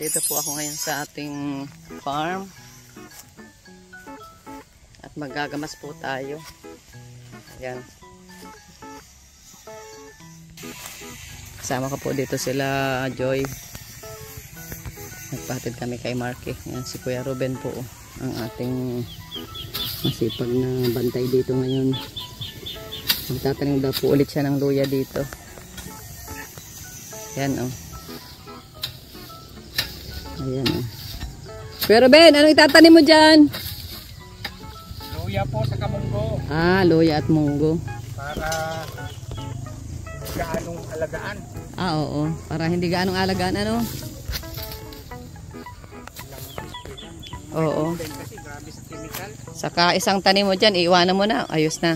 Nandito po ako ngayon sa ating farm. At magagamas po tayo. Ayan. Kasama ko po dito sila Joy. Nagpahatid kami kay Marky. Ayan, si Kuya Ruben po. Ang ating masipag na bantay dito ngayon. Magtatanim daw po ulit siya ng luya dito. Ayan o. Ayan o. Kuya Ruben, anong itatanim mo dyan? Luya po sa kamunggo. Ah, luya at munggo. Para gaanong alagaan. Ah, oo. Para hindi gaanong alagaan, ano? Oo. Kasi grabe sa chemical. Saka isang tanim mo dyan, iiwanan mo na. Ayos na.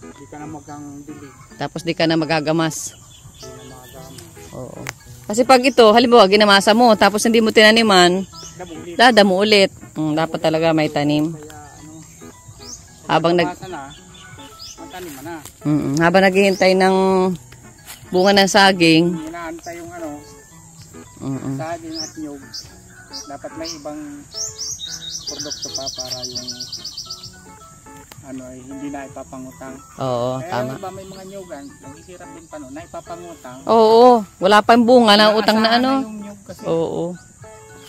Hindi ka na magang dilig. Tapos di ka na magagamas. Hindi na magama. Oo. Kasi pag ito, halimbawa, ginamasa mo, tapos hindi mo tinaniman, Damulit. dada mo ulit. Dapat talaga may tanim. Kaya ano, Habang matanim na. Habang naghihintay ng bunga ng saging. Inaantay yung ano, saging at nyog. Dapat may ibang produkto pa para yung ano ay hindi na ipapangutang. Oo, Kaya tama. iba may mga nyogan, nagsisirap din pa no, na ipapangutang. Oo, wala pa yung bunga na utang na ano. Yung nyog kasi Oo.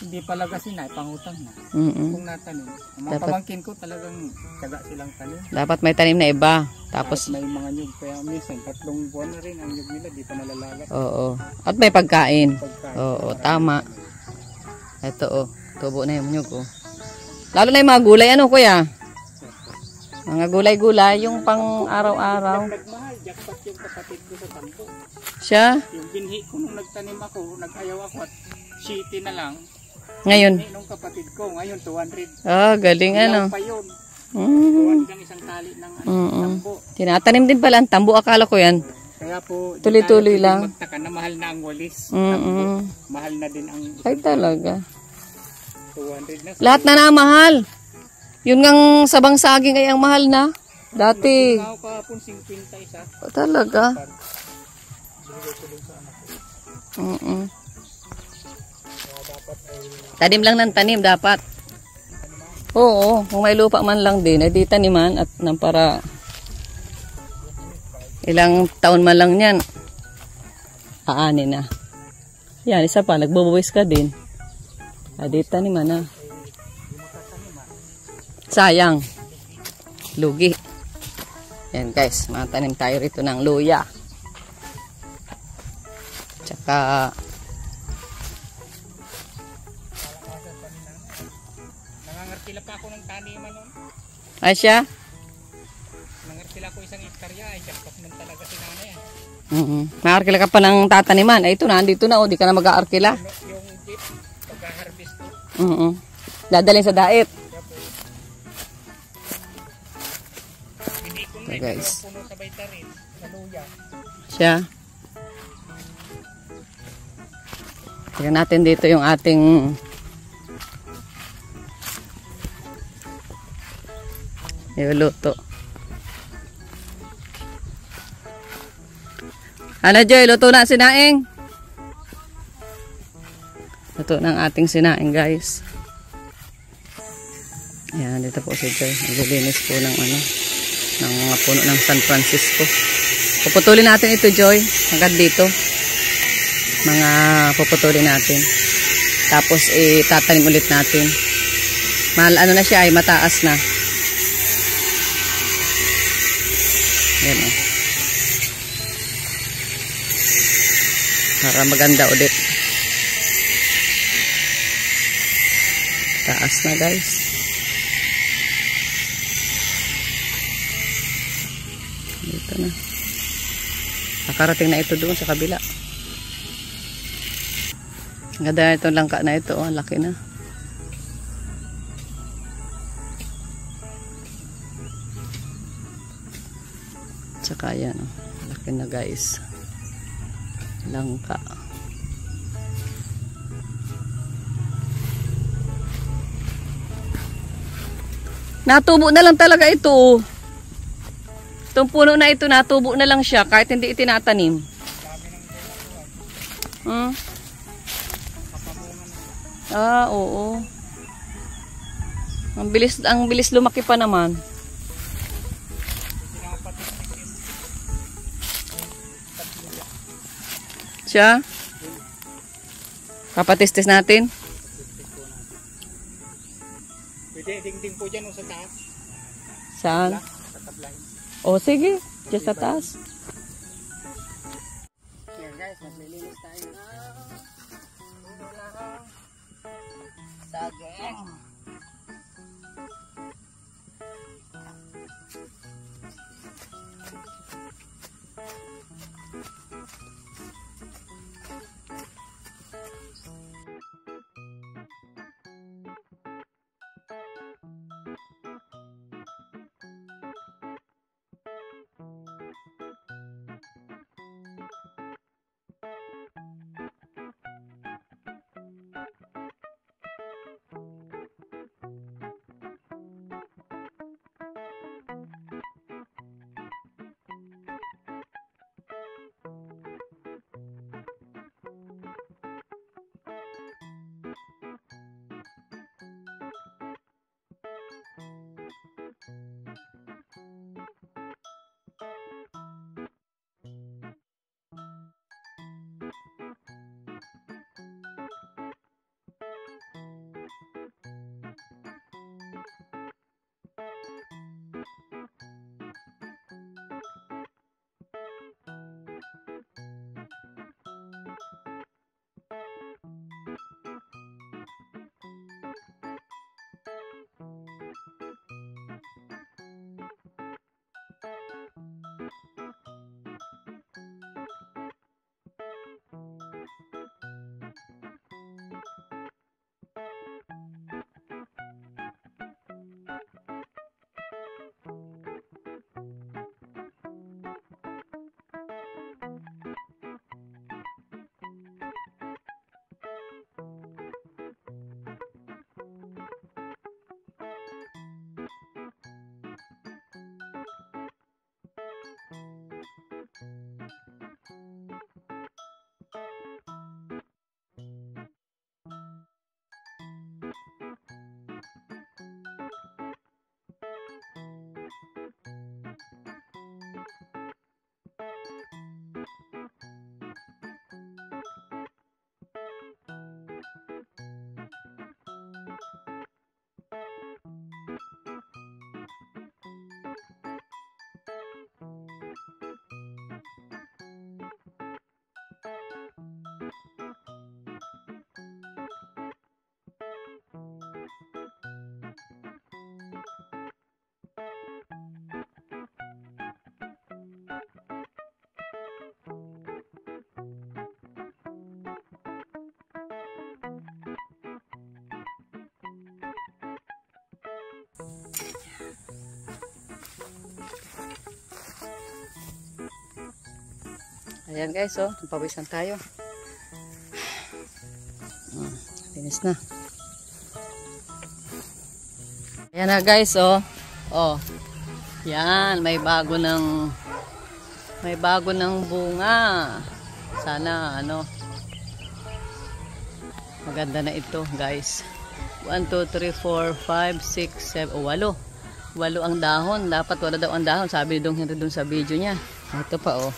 hindi pala kasi na ipangutang na. Kung natanim. Ang mga Dapat pamangkin ko talagang taga silang tanim. dapat may tanim na iba. Tapos, May mga nyog. Kaya minsan, 3 buwan na rin ang nyog nila. Di pa nalalagat. oo. At may pagkain. Pagkain. Oo, tama. Ito, oh. Tubo na yung nyug, oh. Lalo na yung mga gulay, ano, kuya? Mga gulay-gulay, yung pang araw-araw. Nagmahal, jackpot yung kapatid ko sa tampo. Siya? Yung binhi ko nung nagtanim ako, nag-ayaw ako at shitty na lang. Ngayon. Binhi nung kapatid ko, ngayon 200. Ah, galing, Ilaw ano. pa yun. 200 ang isang tali ng tambo. Tinatanim din pala ang tambo. Akala ko yan. Kaya po, Tuloy-tuloy lang. magtaka na mahal na ang walis. Tambo. Mahal na din ang Ay, talaga. 200 na. Lahat na mahal. Yun ngang sabang saging ay ang mahal na. Dati. Ako kahapon 50 isa. Talaga. Tanim lang ng tanim dapat. Oo, kung may lupa man lang din, edi taniman at nang para ilang taon man lang yan. Aanin na. Yan, isa pa, nagbubuwis ka din. Edi taniman na. Sayang. Lugi. Yan guys, matanim tayo rito ng luya. Tsaka Nangangartila pa ako ng taniman nun. ay siya? Nangartila ko isang hektarya, ay jackpot nun talaga si nanay. Maarkila ka pa ng tataniman. Ay ito na, andito na o, di ka na mag-aarkila. Yung jeep, pagka-harvest ko. Dadalhin sa daet. Hindi ko Okay, guys. puno sa baytarin, sa luya. Siya. Tignan natin dito yung ating niluluto. Ano Joy, luto na sinaing? Luto ng ating sinaing guys. Ayan, dito po si Joy. Naglilinis po ng ano, ng mga puno ng San Francisco. Puputulin natin ito Joy, hanggang dito. Mga puputulin natin. Tapos tatanim ulit natin. Ano na siya ay mataas na. Yan o. Para maganda ulit. Taas na guys. Dito na. Nakarating na ito doon sa kabila. Ganda itong langka na ito. Oh, laki na. Tsaka yan. Oh, laki na guys. Langka. Natubo na lang talaga ito. Itong puno na ito, natubo na lang siya kahit hindi itinatanim. Ah, oo. Ang bilis lumaki pa naman. Siya? Papatistis natin. Pwede dingding po dyan o sa taas. Saan? Sa tablahin. O sige, dyan sa taas. Yan guys, maglilinis tayo na. Saging. Ayan guys, oh, pawisan tayo. Linis na. Ayan na guys, oh. Oh. Yan, may bago ng bunga. Sana ano maganda na ito, guys. 1 2 3 4 5 6 7 8. 8 ang dahon. Dapat wala daw ang dahon, sabi ni Dong Henry dun sa video niya. Ito pa, oh.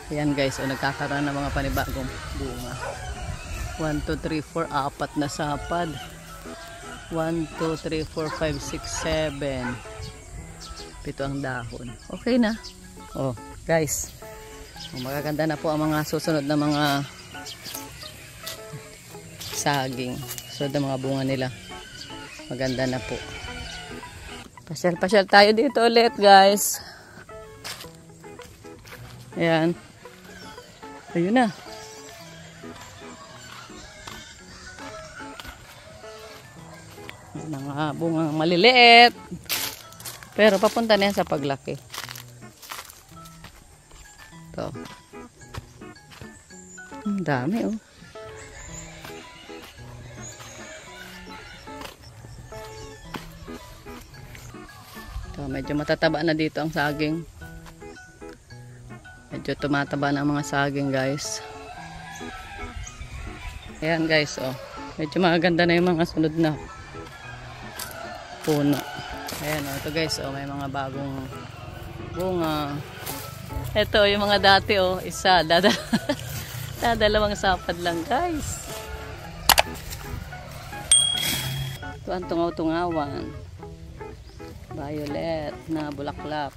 Ayan guys, oh, nagkakaroon ng mga panibagong bunga. 1 2 3 4, apat na sapad. 1 2 3 4 5 6 7. 7 ang dahon. Okay na. Oh, guys. Oh, magaganda na po ang mga susunod na mga saging. Susunod na mga bunga nila. Maganda na po. Pasyal-pasyal tayo dito ulit, guys. Ayan. Ayun na. Mga bunga maliliit. Pero papunta na yan sa paglaki. Ito. Ang dami, oh. Ito, medyo matataba na dito ang saging. Medyo tumataba na ang mga saging, guys. Ayan, guys, oh. Medyo maganda na yung mga sunod na puno. Ayan o, ito guys, may mga bagong bunga. Ito yung mga dati isa, dadalawang sapad lang guys. Ito ang tungaw-tungawan. Violet na bulaklak.